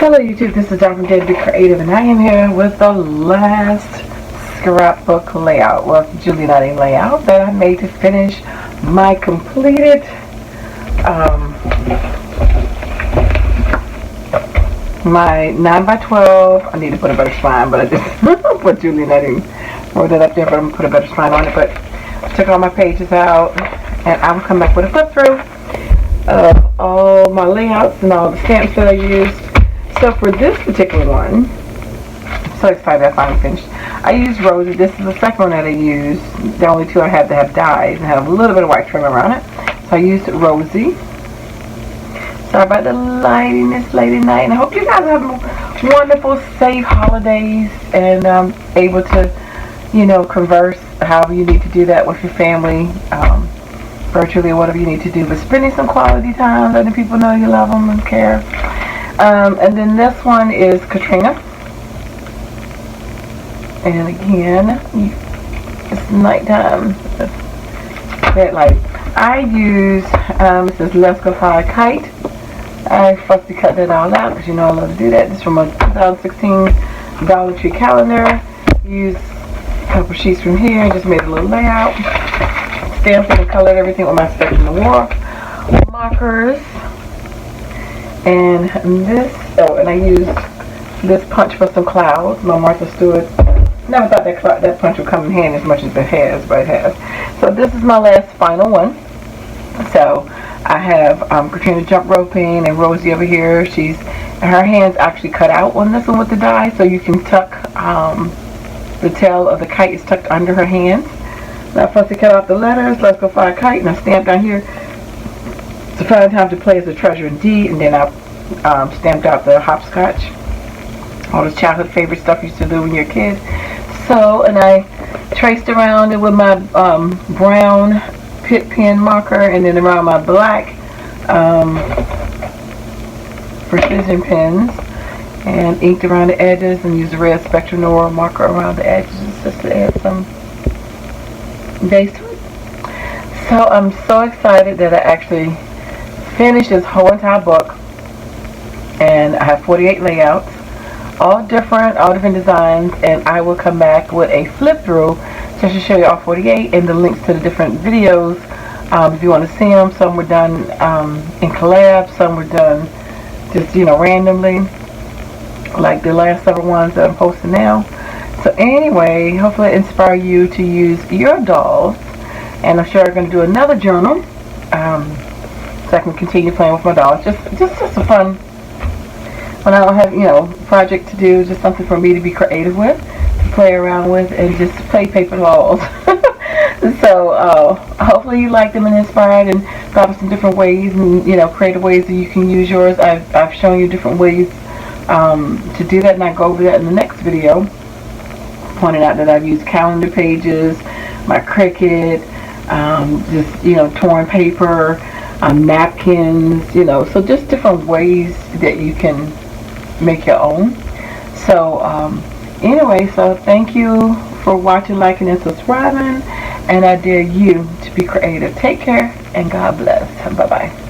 Hello YouTube, this is DaretoBeCreative and I am here with the last scrapbook layout, well, Julie Nutting layout that I made to finish my completed my 9x12. I need to put a better spine, but I just put Julie Nutting, wrote it up there, but I'm going to put a better spine on it. But I took all my pages out and I will come back with a flip through of all my layouts and all the stamps that I used. So for this particular one, I'm so excited I finally finished. I used Rosie. This is the second one that I used. The only two I had that have dyes and have a little bit of white trim around it. So I used Rosie. Sorry about the lighting this late at night. And I hope you guys have wonderful, safe holidays and able to, you know, converse however you need to do that with your family, virtually or whatever you need to do. But spending some quality time, letting people know you love them and care. And then this one is Katrina. And again, it's nighttime. That light. I use this is Let's Go Fly Kite. I fussy cut that all out because you know I love to do that. This is from a 2016 Dollar Tree calendar. Used a couple sheets from here and just made a little layout. Stamped and colored everything with my Spectrum of War markers. And this, and I used this punch for some clouds. My Martha Stewart. Never thought that punch would come in handy as much as it has, but it has. So this is my last final one. So I have Katrina jump roping and Rosie over here. Her hands actually cut out on this one with the die, so you can tuck the tail of the kite is tucked under her hands. Now first I cut out the letters, Let's Go Fly a Kite, and I stamped down here to find time to play as a treasure indeed, and then I stamped out the hopscotch, all the childhood favorite stuff you used to do when you're a kid. So, and I traced around it with my brown pit pen marker, and then around my black precision pens, and inked around the edges, and used a red Spectrum Noir marker around the edges just to add some base to it. So I'm so excited that I actually finished this whole entire book, and I have 48 layouts, all different designs, and I will come back with a flip through just to show you all 48 and the links to the different videos if you want to see them. Some were done in collab, some were done just, you know, randomly, like the last several ones that I'm posting now. So anyway, hopefully it inspire you to use your dolls, and I'm sure I'm going to do another journal so I can continue playing with my dolls. Just a fun, when I don't have, you know, project to do, just something for me to be creative with, to play around with, and just play paper dolls. So hopefully you like them and inspired, and thought of some different ways and, you know, creative ways that you can use yours. I've shown you different ways to do that, and I go over that in the next video, pointing out that I've used calendar pages, my Cricut, just, you know, torn paper, napkins, you know, so just different ways that you can make your own. So anyway, so thank you for watching, liking, and subscribing, and I dare you to be creative. Take care and God bless. Bye bye.